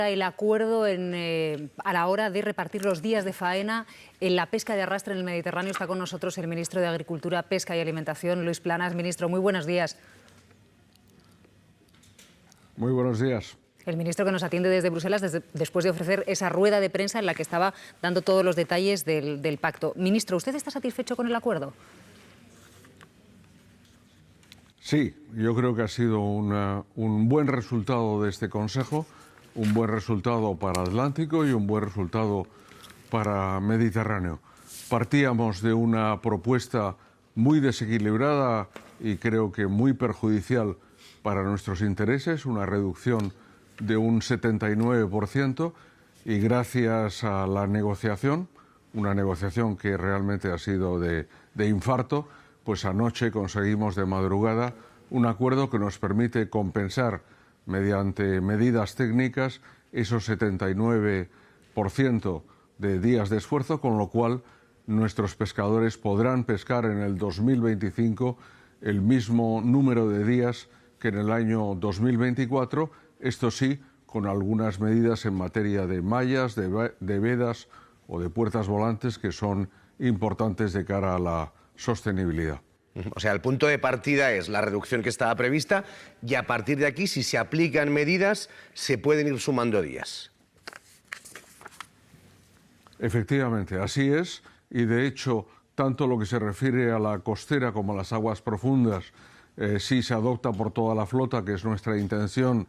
el acuerdo a la hora de repartir los días de faena en la pesca de arrastre en el Mediterráneo. Está con nosotros el ministro de Agricultura, Pesca y Alimentación, Luis Planas. Ministro, muy buenos días. Muy buenos días. El ministro que nos atiende desde Bruselas después de ofrecer esa rueda de prensa en la que estaba dando todos los detalles del pacto. Ministro, ¿usted está satisfecho con el acuerdo? Sí, yo creo que ha sido un buen resultado de este Consejo, un buen resultado para Atlántico y un buen resultado para Mediterráneo. Partíamos de una propuesta muy desequilibrada y creo que muy perjudicial para nuestros intereses, una reducción de un 79%, y gracias a la negociación, una negociación que realmente ha sido de infarto, pues anoche conseguimos de madrugada un acuerdo que nos permite compensar mediante medidas técnicas esos 79% de días de esfuerzo, con lo cual nuestros pescadores podrán pescar en el 2025 el mismo número de días que en el año 2024, esto sí, con algunas medidas en materia de mallas, de vedas o de puertas volantes que son importantes de cara a la sostenibilidad. O sea, el punto de partida es la reducción que estaba prevista y a partir de aquí, si se aplican medidas, se pueden ir sumando días. Efectivamente, así es, y de hecho, tanto lo que se refiere a la costera como a las aguas profundas, si se adopta por toda la flota, que es nuestra intención,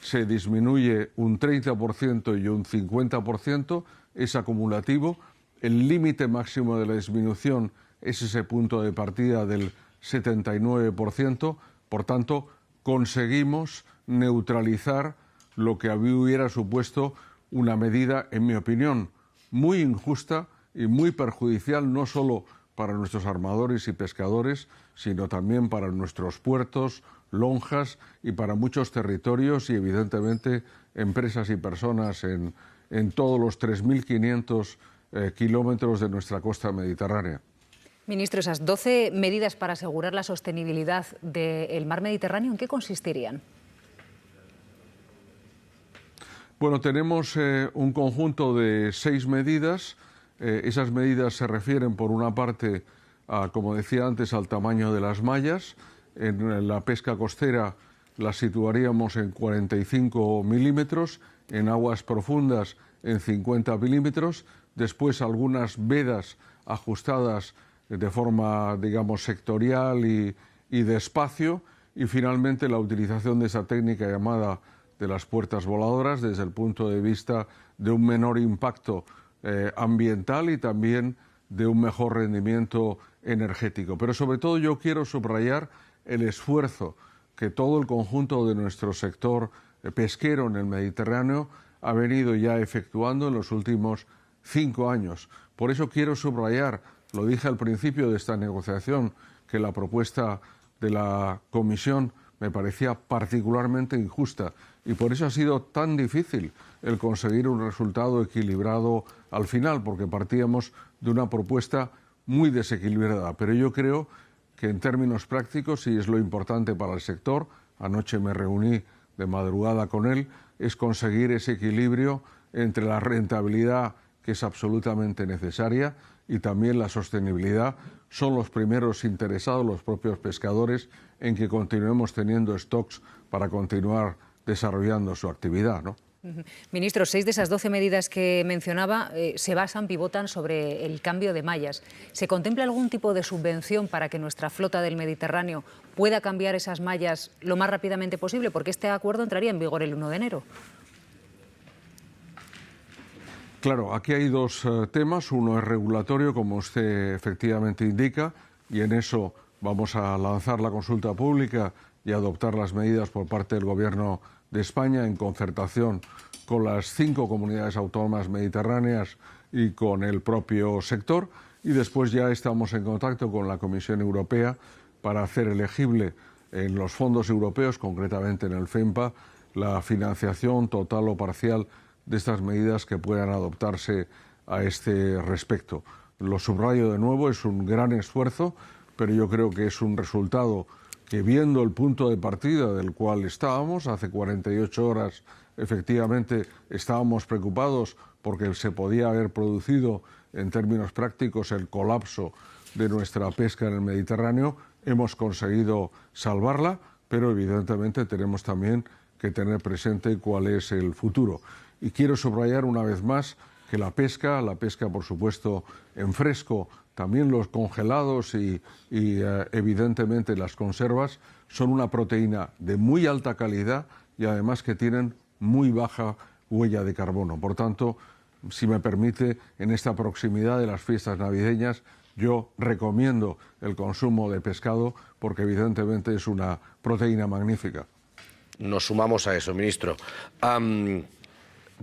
se disminuye un 30% y un 50%, es acumulativo. El límite máximo de la disminución es ese punto de partida del 79%, por tanto, conseguimos neutralizar lo que hubiera supuesto una medida, en mi opinión, muy injusta y muy perjudicial, no solo para nuestros armadores y pescadores, sino también para nuestros puertos, lonjas y para muchos territorios y, evidentemente, empresas y personas en todos los 3.500 kilómetros de nuestra costa mediterránea. Ministro, esas 12 medidas para asegurar la sostenibilidad del mar Mediterráneo, ¿en qué consistirían? Bueno, tenemos un conjunto de 6 medidas. Esas medidas se refieren, por una parte, como decía antes, al tamaño de las mallas. En la pesca costera la situaríamos en 45 milímetros, en aguas profundas en 50 milímetros. Después, algunas vedas ajustadas de forma, digamos, sectorial y de espacio, y finalmente la utilización de esa técnica llamada de las puertas voladoras desde el punto de vista de un menor impacto ambiental y también de un mejor rendimiento energético. Pero sobre todo yo quiero subrayar el esfuerzo que todo el conjunto de nuestro sector pesquero en el Mediterráneo ha venido ya efectuando en los últimos 5 años. Por eso quiero subrayar, lo dije al principio de esta negociación, que la propuesta de la Comisión me parecía particularmente injusta y por eso ha sido tan difícil el conseguir un resultado equilibrado al final, porque partíamos de una propuesta muy desequilibrada. Pero yo creo que en términos prácticos, y es lo importante para el sector, anoche me reuní de madrugada con él, es conseguir ese equilibrio entre la rentabilidad, que es absolutamente necesaria, y también la sostenibilidad. Son los primeros interesados, los propios pescadores, en que continuemos teniendo stocks para continuar desarrollando su actividad, ¿no? Ministro, 6 de esas 12 medidas que mencionaba pivotan sobre el cambio de mallas. ¿Se contempla algún tipo de subvención para que nuestra flota del Mediterráneo pueda cambiar esas mallas lo más rápidamente posible? Porque este acuerdo entraría en vigor el 1 de enero. Claro, aquí hay 2 temas. Uno es regulatorio, como usted efectivamente indica, y en eso vamos a lanzar la consulta pública y adoptar las medidas por parte del Gobierno de España en concertación con las 5 comunidades autónomas mediterráneas y con el propio sector. Y después ya estamos en contacto con la Comisión Europea para hacer elegible en los fondos europeos, concretamente en el FEMPA, la financiación total o parcial de estas medidas que puedan adoptarse a este respecto. Lo subrayo de nuevo, es un gran esfuerzo, pero yo creo que es un resultado que, viendo el punto de partida del cual estábamos, hace 48 horas efectivamente estábamos preocupados porque se podía haber producido en términos prácticos el colapso de nuestra pesca en el Mediterráneo. Hemos conseguido salvarla, pero evidentemente tenemos también que tener presente cuál es el futuro. Y quiero subrayar una vez más que la pesca por supuesto en fresco, también los congelados y evidentemente las conservas, son una proteína de muy alta calidad y además que tienen muy baja huella de carbono. Por tanto, si me permite, en esta proximidad de las fiestas navideñas, yo recomiendo el consumo de pescado porque evidentemente es una proteína magnífica. Nos sumamos a eso, ministro.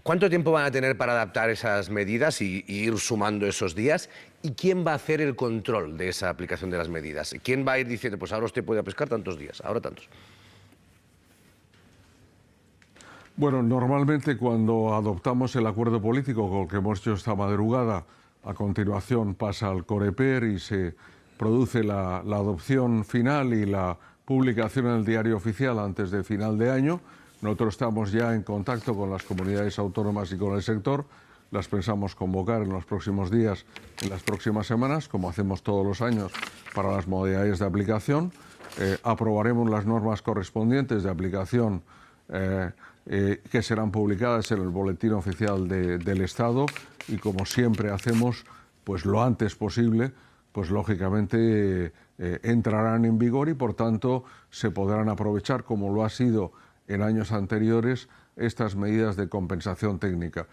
¿Cuánto tiempo van a tener para adaptar esas medidas y ir sumando esos días? ¿Y quién va a hacer el control de esa aplicación de las medidas? ¿Quién va a ir diciendo, pues ahora usted puede pescar tantos días, ahora tantos? Bueno, normalmente cuando adoptamos el acuerdo político con el que hemos hecho esta madrugada, a continuación pasa al Coreper y se produce la adopción final y la publicación en el diario oficial antes de final de año. Nosotros estamos ya en contacto con las comunidades autónomas y con el sector. Las pensamos convocar en los próximos días, en las próximas semanas, como hacemos todos los años para las modalidades de aplicación. Aprobaremos las normas correspondientes de aplicación que serán publicadas en el Boletín Oficial del Estado y, como siempre hacemos, pues lo antes posible, pues lógicamente entrarán en vigor y por tanto se podrán aprovechar, como lo ha sido en años anteriores, estas medidas de compensación técnica.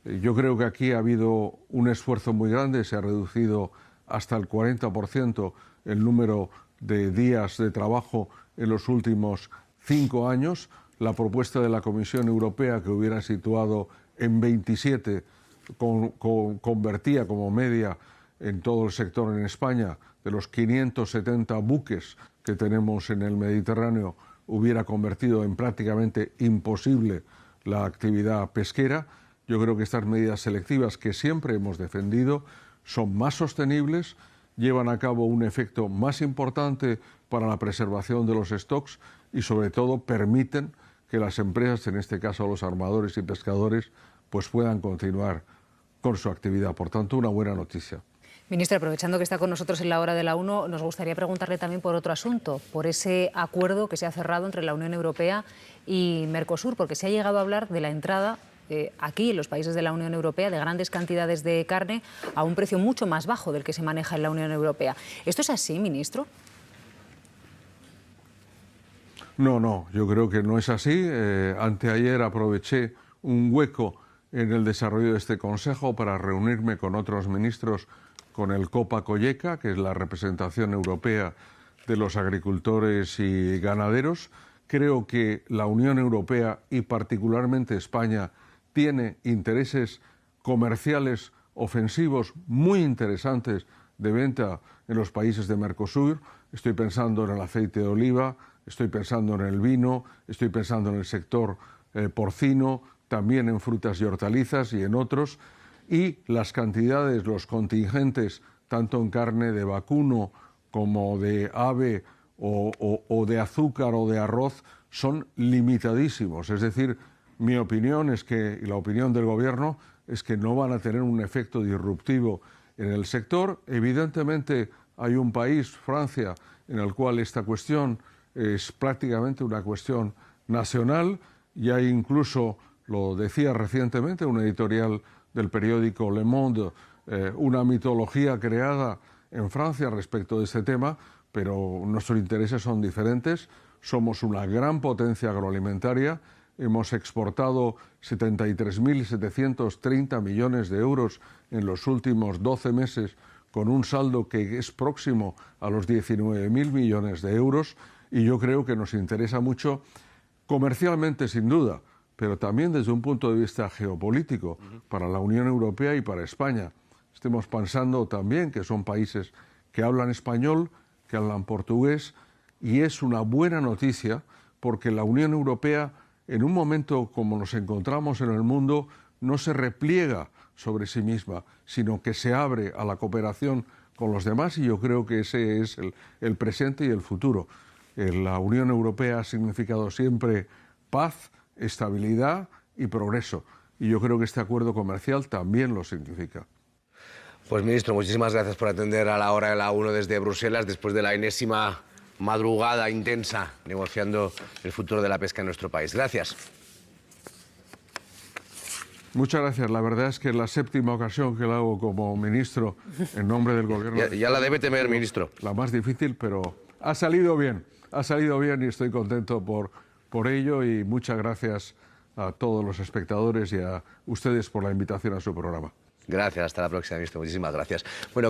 Yo creo que aquí ha habido un esfuerzo muy grande, se ha reducido hasta el 40% el número de días de trabajo en los últimos 5 años. La propuesta de la Comisión Europea, que hubiera situado en 27, convertía como media en todo el sector en España, de los 570 buques que tenemos en el Mediterráneo, hubiera convertido en prácticamente imposible la actividad pesquera. Yo creo que estas medidas selectivas que siempre hemos defendido son más sostenibles, llevan a cabo un efecto más importante para la preservación de los stocks y sobre todo permiten que las empresas, en este caso los armadores y pescadores, pues puedan continuar con su actividad. Por tanto, una buena noticia. Ministro, aprovechando que está con nosotros en la hora de la 1, nos gustaría preguntarle también por otro asunto, por ese acuerdo que se ha cerrado entre la Unión Europea y Mercosur, porque se ha llegado a hablar de la entrada aquí, en los países de la Unión Europea, de grandes cantidades de carne a un precio mucho más bajo del que se maneja en la Unión Europea. ¿Esto es así, ministro? No, yo creo que no es así. Anteayer aproveché un hueco en el desarrollo de este Consejo para reunirme con otros ministros, con el COPA-COGECA, que es la representación europea de los agricultores y ganaderos. Creo que la Unión Europea y particularmente España tiene intereses comerciales ofensivos muy interesantes de venta en los países de Mercosur. Estoy pensando en el aceite de oliva, estoy pensando en el vino, estoy pensando en el sector porcino, también en frutas y hortalizas y en otros. Y las cantidades, los contingentes, tanto en carne de vacuno como de ave o de azúcar o de arroz, son limitadísimos. Es decir, mi opinión es que, y la opinión del Gobierno, es que no van a tener un efecto disruptivo en el sector. Evidentemente hay un país, Francia, en el cual esta cuestión es prácticamente una cuestión nacional y hay incluso, lo decía recientemente un editorial del periódico Le Monde, una mitología creada en Francia respecto de este tema, pero nuestros intereses son diferentes. Somos una gran potencia agroalimentaria, hemos exportado 73.730 millones de euros en los últimos 12 meses, con un saldo que es próximo a los 19.000 millones de euros, y yo creo que nos interesa mucho comercialmente, sin duda, pero también desde un punto de vista geopolítico para la Unión Europea y para España. Estemos pensando también que son países que hablan español, que hablan portugués, y es una buena noticia porque la Unión Europea, en un momento como nos encontramos en el mundo, no se repliega sobre sí misma, sino que se abre a la cooperación con los demás, y yo creo que ese es el presente y el futuro. La Unión Europea ha significado siempre paz, estabilidad y progreso. Y yo creo que este acuerdo comercial también lo significa. Pues ministro, muchísimas gracias por atender a la hora de la 1 desde Bruselas, después de la enésima madrugada intensa negociando el futuro de la pesca en nuestro país. Gracias. Muchas gracias. La verdad es que es la 7ª ocasión que lo hago como ministro en nombre del Gobierno. Ya la debe temer, ministro. La más difícil, pero ha salido bien. Ha salido bien y estoy contento por ello. Y muchas gracias a todos los espectadores y a ustedes por la invitación a su programa. Gracias. Hasta la próxima, ministro. Muchísimas gracias. Bueno,